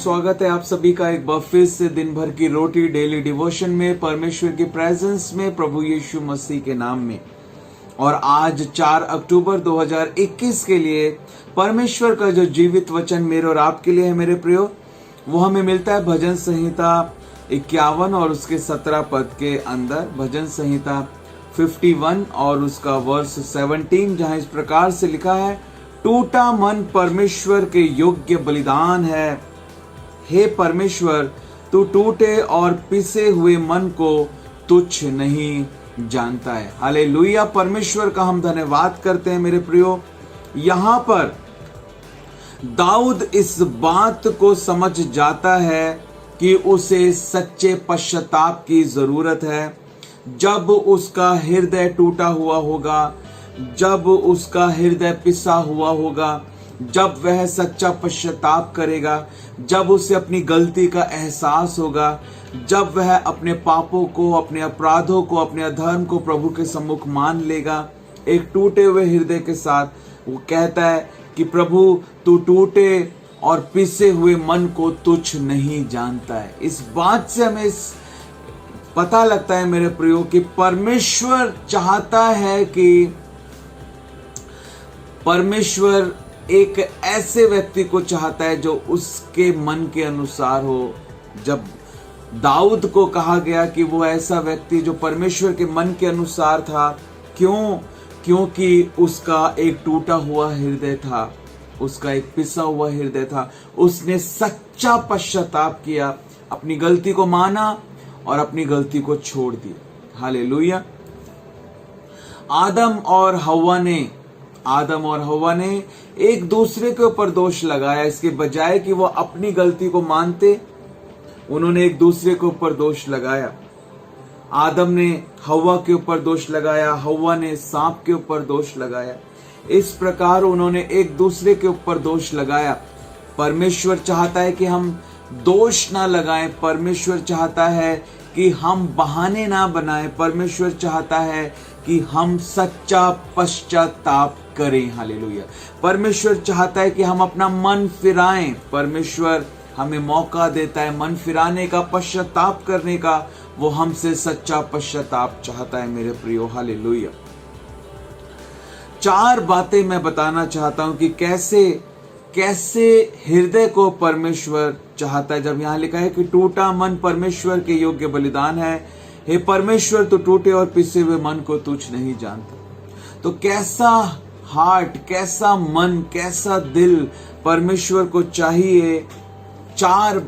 स्वागत है आप सभी का एक बार फिर से दिन भर की रोटी डेली डिवोशन में, परमेश्वर की प्रेजेंस में, प्रभु यीशु मसीह के नाम में। और आज 4 अक्टूबर 2021 के लिए परमेश्वर का जो जीवित वचन मेरे और आपके लिए है मेरे प्रियो, वो हमें मिलता है भजन संहिता 51 और उसके 17 पद के अंदर। भजन संहिता 51 और उसका वर्स 17, जहां इस प्रकार से लिखा है, टूटा मन परमेश्वर के योग्य बलिदान है। हे परमेश्वर, तू टूटे और पिसे हुए मन को तुच्छ नहीं जानता है। हालेलुया। परमेश्वर का हम धन्यवाद करते हैं मेरे प्रियो। यहां पर दाऊद इस बात को समझ जाता है कि उसे सच्चे पश्चाताप की जरूरत है। जब उसका हृदय टूटा हुआ होगा, जब उसका हृदय पिसा हुआ होगा, जब वह सच्चा पश्चाताप करेगा, जब उसे अपनी गलती का एहसास होगा, जब वह अपने पापों को, अपने अपराधों को, अपने अधर्म को प्रभु के सम्मुख मान लेगा, एक टूटे हुए हृदय के साथ, वो कहता है कि प्रभु तू टूटे और पिसे हुए मन को तुच्छ नहीं जानता है। इस बात से हमें पता लगता है मेरे प्रियो कि परमेश्वर चाहता है कि परमेश्वर एक ऐसे व्यक्ति को चाहता है जो उसके मन के अनुसार हो। जब दाऊद को कहा गया कि वो ऐसा व्यक्ति जो परमेश्वर के मन के अनुसार था, क्योंकि उसका एक टूटा हुआ हृदय था, उसका एक पिसा हुआ हृदय था। उसने सच्चा पश्चाताप किया, अपनी गलती को माना और अपनी गलती को छोड़ दिया। हालेलुया। आदम और हव्वा ने एक दूसरे के ऊपर दोष लगाया। इसके बजाय कि वो अपनी गलती को मानते, उन्होंने एक दूसरे के ऊपर दोष लगाया। आदम ने हव्वा के ऊपर दोष लगाया, हव्वा ने सांप के ऊपर दोष लगाया। इस प्रकार उन्होंने एक दूसरे के ऊपर दोष लगाया। परमेश्वर चाहता है कि हम दोष ना लगाएं। परमेश्वर चाहता है कि हम बहाने ना बनाएं। परमेश्वर चाहता है कि हम सच्चा पश्चाताप करें। हालेलुया। परमेश्वर चाहता है कि हम अपना मन फिराएं। परमेश्वर हमें मौका देता है मन फिराने का, पश्चाताप करने का। वो हमसे सच्चा पश्चाताप चाहता है मेरे प्रियो। हालेलुया। 4 बातें मैं बताना चाहता हूं कि कैसे हृदय को परमेश्वर चाहता है। जब यहां लिखा है कि टूटा मन परमेश्वर के योग्य बलिदान है, हे परमेश्वर तू टूटे और पिसे हुए मन को तुच्छ नहीं जानता। तो कैसा हार्ट, कैसा मन, कैसा दिल परमेश्वर को चाहिए, 4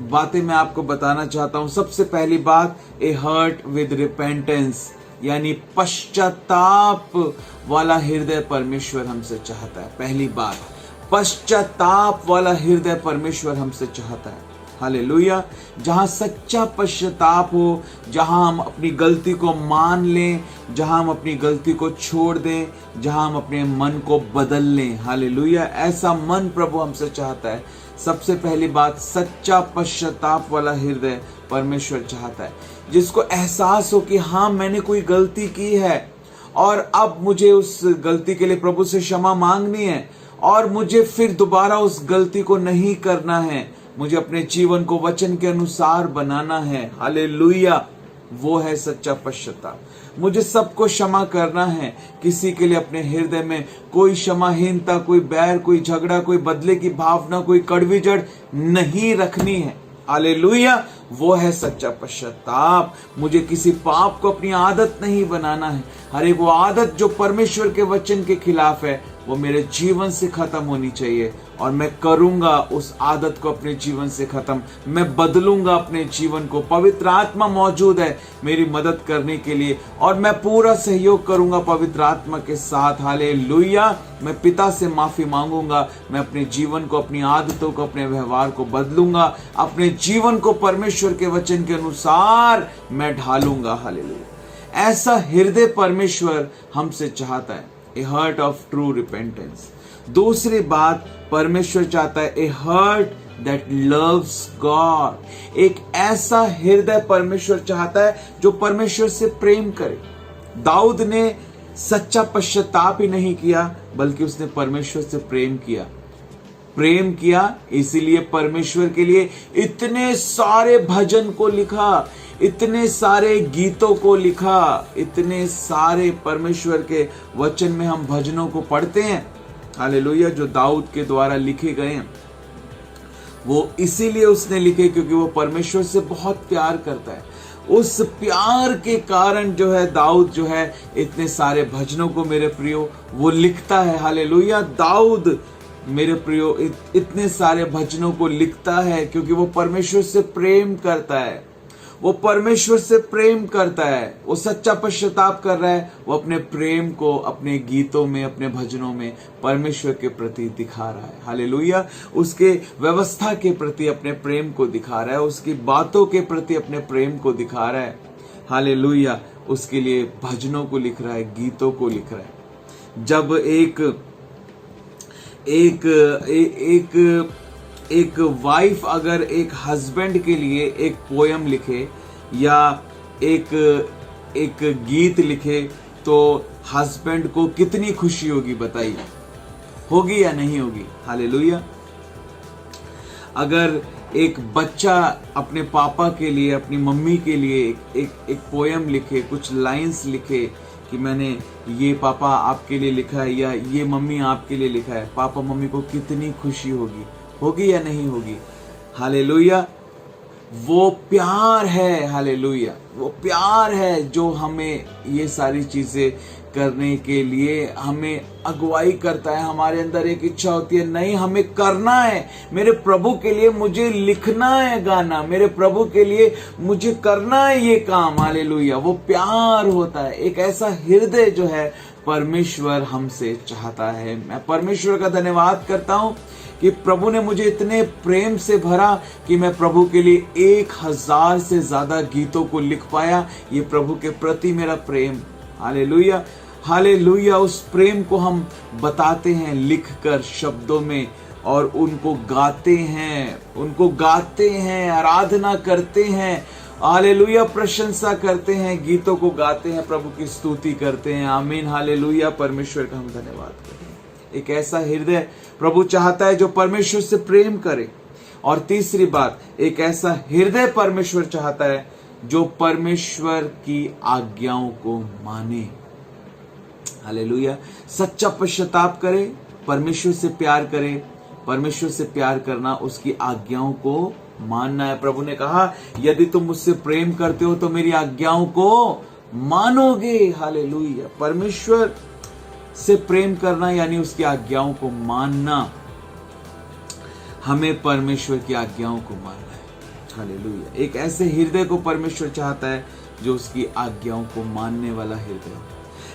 बातें मैं आपको बताना चाहता हूं। सबसे पहली बात, ए हार्ट विद रिपेंटेंस, यानी पश्चाताप वाला हृदय परमेश्वर हमसे चाहता है। पहली बात, पश्चाताप वाला हृदय परमेश्वर हमसे चाहता है। हालेलुया। जहां सच्चा पश्चाताप हो, जहां हम अपनी गलती को मान लें, जहां हम अपनी गलती को छोड़ दें, जहां हम अपने मन को बदल लें। हालेलुया। ऐसा मन प्रभु हमसे चाहता है। सबसे पहली बात, सच्चा पश्चाताप वाला हृदय परमेश्वर चाहता है, जिसको एहसास हो कि हाँ, मैंने कोई गलती की है और अब मुझे उस गलती के लिए प्रभु से क्षमा मांगनी है और मुझे फिर दोबारा उस गलती को नहीं करना है। मुझे अपने जीवन को वचन के अनुसार बनाना है। हालेलुया। वो है सच्चा पश्चाताप। मुझे सबको क्षमा करना है। किसी के लिए अपने हृदय में कोई क्षमाहीनता, कोई बैर, कोई झगड़ा, कोई बदले की भावना, कोई कड़वी जड़ नहीं रखनी है। हालेलुया। वो है सच्चा पश्चाताप। मुझे किसी पाप को अपनी आदत नहीं बनाना है। हर एक वो आदत जो परमेश्वर के वचन के खिलाफ है, वो मेरे जीवन से खत्म होनी चाहिए और मैं करूंगा उस आदत को अपने जीवन से खत्म। मैं बदलूंगा अपने जीवन को। पवित्र आत्मा मौजूद है मेरी मदद करने के लिए और मैं पूरा सहयोग करूंगा पवित्र आत्मा के साथ। हालेलुया। मैं पिता से माफी मांगूंगा। मैं अपने जीवन को, अपनी आदतों को, अपने व्यवहार को बदलूंगा। अपने जीवन को परमेश्वर के वचन के अनुसार मैं ढालूंगा। हालेलुया। ऐसा हृदय परमेश्वर हमसे चाहता है। ए हार्ट ऑफ ट्रू रिपेंटेंस। दूसरी बात, परमेश्वर चाहता है ए हार्ट दैट लव्स गॉड। एक ऐसा हृदय परमेश्वर चाहता है जो परमेश्वर से प्रेम करे। दाऊद ने सच्चा पश्चाताप ही नहीं किया, बल्कि उसने परमेश्वर से प्रेम किया। प्रेम किया, इसीलिए परमेश्वर के लिए इतने सारे भजन को लिखा, इतने सारे गीतों को लिखा, इतने सारे परमेश्वर के वचन में हम भजनों को पढ़ते हैं, हालेलुया, जो दाऊद के द्वारा लिखे गए हैं। वो इसीलिए उसने लिखे क्योंकि वो परमेश्वर से बहुत प्यार करता है। उस प्यार के कारण जो है दाऊद जो है इतने सारे भजनों को मेरे प्रियो वो लिखता है, हालेलुया। दाऊद मेरे प्रियो इतने सारे भजनों को लिखता है क्योंकि वो परमेश्वर से प्रेम करता है, वो परमेश्वर से प्रेम करता है, वो सच्चा पश्चाताप कर रहा है, वो अपने प्रेम को अपने गीतों में, अपने भजनों में परमेश्वर के प्रति दिखा रहा है, हालेलुया। उसके व्यवस्था के प्रति अपने प्रेम को दिखा रहा है, उसकी बातों के प्रति अपने प्रेम को दिखा रहा है, हालेलुया। उसके लिए भजनों को लिख रहा है, गीतों को लिख रहा है। जब एक वाइफ अगर एक हस्बैंड के लिए एक पोयम लिखे या एक गीत लिखे तो हस्बैंड को कितनी खुशी होगी, बताइए, होगी या नहीं होगी, हालेलुया। अगर एक बच्चा अपने पापा के लिए, अपनी मम्मी के लिए एक पोयम लिखे, कुछ लाइंस लिखे कि मैंने ये पापा आपके लिए लिखा है या ये मम्मी आपके लिए लिखा है, पापा मम्मी को कितनी खुशी होगी या नहीं होगी, हालेलुया। वो प्यार है, हालेलुया, वो प्यार है जो हमें ये सारी चीजें करने के लिए हमें अगुवाई करता है। हमारे अंदर एक इच्छा होती है, नहीं हमें करना है, मेरे प्रभु के लिए मुझे लिखना है गाना, मेरे प्रभु के लिए मुझे करना है ये काम, हालेलुया। वो प्यार होता है, एक ऐसा हृदय जो है परमेश्वर हमसे चाहता है। मैं परमेश्वर का धन्यवाद करता हूं कि प्रभु ने मुझे इतने प्रेम से भरा कि मैं प्रभु के लिए 1000 से ज्यादा गीतों को लिख पाया। ये प्रभु के प्रति मेरा प्रेम, हालेलुया, हालेलुया। उस प्रेम को हम बताते हैं लिखकर शब्दों में और उनको गाते हैं, आराधना करते हैं, हालेलुया, प्रशंसा करते हैं, गीतों को गाते हैं, प्रभु की स्तुति करते हैं, आमीन, हालेलुया। परमेश्वर का हम धन्यवाद करें। एक ऐसा हृदय प्रभु चाहता है जो परमेश्वर से प्रेम करे। और तीसरी बात, एक ऐसा हृदय परमेश्वर चाहता है जो परमेश्वर की आज्ञाओं को माने, हालेलुया। सच्चा पश्चाताप करे, परमेश्वर से प्यार करे। परमेश्वर से प्यार करना उसकी आज्ञाओं को मानना है। प्रभु ने कहा यदि तुम मुझसे प्रेम करते हो तो मेरी आज्ञाओं को मानोगे, हालेलुया। परमेश्वर से प्रेम करना यानी उसकी आज्ञाओं को मानना। हमें परमेश्वर की आज्ञाओं को मानना है, हालेलुया। एक ऐसे हृदय को परमेश्वर चाहता है जो उसकी आज्ञाओं को मानने वाला हृदय हो।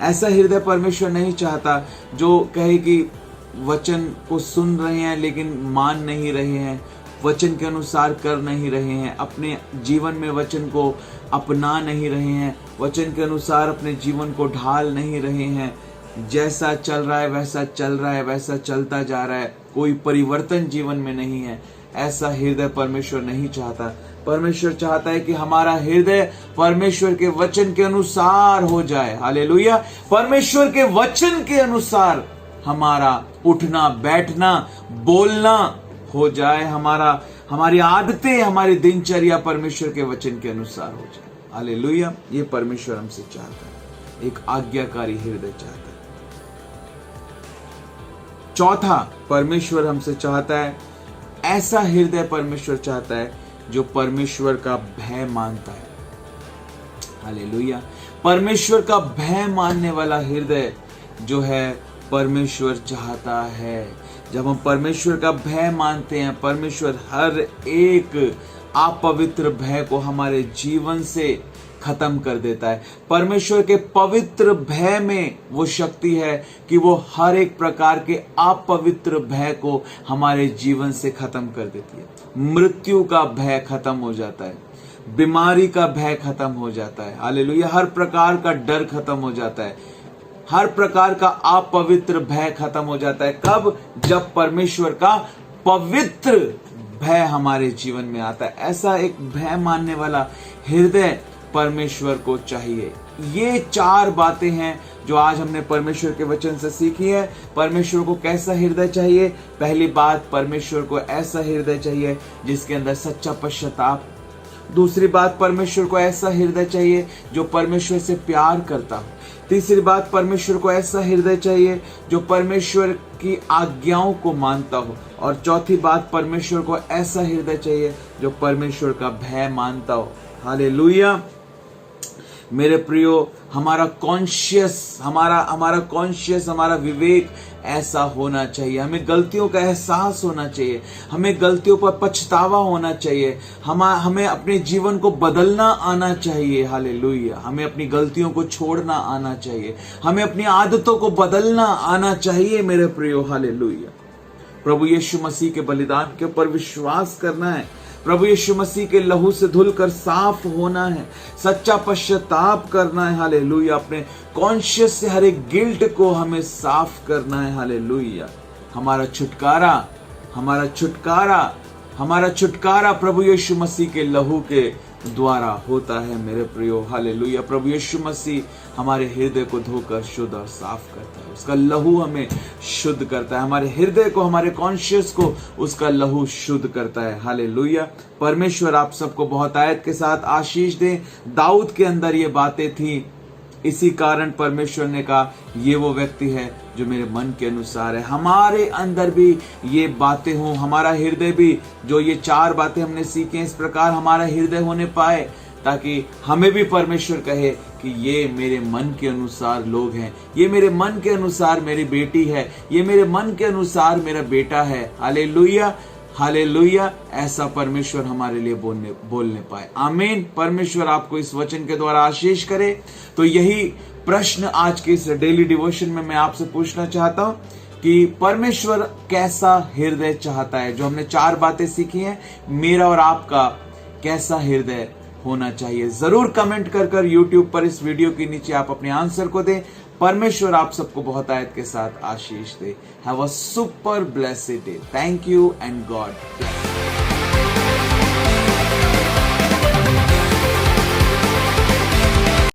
ऐसा हृदय परमेश्वर नहीं चाहता जो कहे कि वचन को सुन रहे हैं लेकिन मान नहीं रहे हैं, वचन के अनुसार कर नहीं रहे हैं, अपने जीवन में वचन को अपना नहीं रहे हैं, वचन के अनुसार अपने जीवन को ढाल नहीं रहे हैं। जैसा चल रहा है वैसा चल रहा है, वैसा चलता जा रहा है, कोई परिवर्तन जीवन में नहीं है। ऐसा हृदय परमेश्वर नहीं चाहता। परमेश्वर चाहता है कि हमारा हृदय परमेश्वर के वचन के अनुसार हो जाए, हालेलुया। परमेश्वर के वचन के अनुसार हमारा उठना, बैठना, बोलना हो जाए, हमारी आदतें, हमारी दिनचर्या परमेश्वर के वचन के अनुसार हो जाए, हालेलुया। ये परमेश्वर हमसे चाहता है, एक आज्ञाकारी हृदय चाहता है। चौथा, परमेश्वर हमसे चाहता है, ऐसा हृदय परमेश्वर चाहता है जो परमेश्वर का भय मानता है, हालेलुया। परमेश्वर का भय मानने वाला हृदय जो है परमेश्वर चाहता है। जब हम परमेश्वर का भय मानते हैं, परमेश्वर हर एक अपवित्र भय को हमारे जीवन से खत्म कर देता है। परमेश्वर के पवित्र भय में वो शक्ति है कि वो हर एक प्रकार के अपवित्र भय को हमारे जीवन से खत्म कर देती है। मृत्यु का भय खत्म हो जाता है, बीमारी का भय खत्म हो जाता है, हालेलुया। हर प्रकार का डर खत्म हो जाता है, हर प्रकार का अपवित्र भय खत्म हो जाता है। कब? जब परमेश्वर का पवित्र भय हमारे जीवन में आता है। ऐसा एक भय मानने वाला हृदय परमेश्वर को चाहिए, ये 4 बातें हैं जो आज हमने परमेश्वर के वचन से सीखी है। परमेश्वर को कैसा हृदय चाहिए? पहली बात, परमेश्वर को ऐसा हृदय चाहिए जिसके अंदर सच्चा पश्चाताप। दूसरी बात, परमेश्वर को ऐसा हृदय चाहिए जो परमेश्वर से प्यार करता हो। तीसरी बात, परमेश्वर को ऐसा हृदय चाहिए जो परमेश्वर की आज्ञाओं को मानता हो। और चौथी बात, परमेश्वर को ऐसा हृदय चाहिए जो परमेश्वर का भय मानता हो। हालेलुया। मेरे प्रियो, हमारा कॉन्शियस, हमारा विवेक ऐसा होना चाहिए। हमें गलतियों का एहसास होना चाहिए, हमें गलतियों पर पछतावा होना चाहिए, हमें अपने जीवन को बदलना आना चाहिए। हालेलुया। हमें अपनी गलतियों को छोड़ना आना चाहिए, हमें अपनी आदतों को बदलना आना चाहिए मेरे प्रियो। हालेलुया। प्रभु यीशु मसीह के बलिदान के ऊपर विश्वास करना है, प्रभु यीशु मसीह के लहू से धुलकर साफ होना है, सच्चा पश्चाताप करना है। हालेलुया। अपने कॉन्शियस से हर एक गिल्ट को हमें साफ करना है। हालेलुया। हमारा छुटकारा प्रभु यीशु मसीह के लहू के द्वारा होता है मेरे प्रियो। हालेलुया। प्रभु यीशु मसीह हमारे हृदय को धोकर शुद्ध और साफ करता है, उसका लहू हमें शुद्ध करता है, हमारे हृदय को, हमारे कॉन्शियस को उसका लहू शुद्ध करता है। हालेलुया। परमेश्वर आप सबको बहुत आयत के साथ आशीष दे। दाऊद के अंदर ये बातें थी, इसी कारण परमेश्वर ने कहा ये वो व्यक्ति है जो मेरे मन के अनुसार है। हमारे अंदर भी ये बातें हों, हमारा हृदय भी, जो ये 4 बातें हमने सीखी हैं, इस प्रकार हमारा हृदय होने पाए, ताकि हमें भी परमेश्वर कहे कि ये मेरे मन के अनुसार लोग हैं, ये मेरे मन के अनुसार मेरी बेटी है, ये मेरे मन के अनुसार मेरा बेटा है। हालेलुया। हालेलुया। ऐसा परमेश्वर हमारे लिए बोलने पाए। आमीन। परमेश्वर आपको इस वचन के द्वारा आशीष करे। तो यही प्रश्न आज के इस डेली डिवोशन में मैं आपसे पूछना चाहता हूं कि परमेश्वर कैसा हृदय चाहता है। जो हमने 4 बातें सीखी हैं, मेरा और आपका कैसा हृदय होना चाहिए? जरूर कमेंट कर YouTube पर इस वीडियो के नीचे आप अपने आंसर को दें। परमेश्वर आप सबको बहुत आयत के साथ आशीष दे। Have a super blessed day. Thank you and God bless.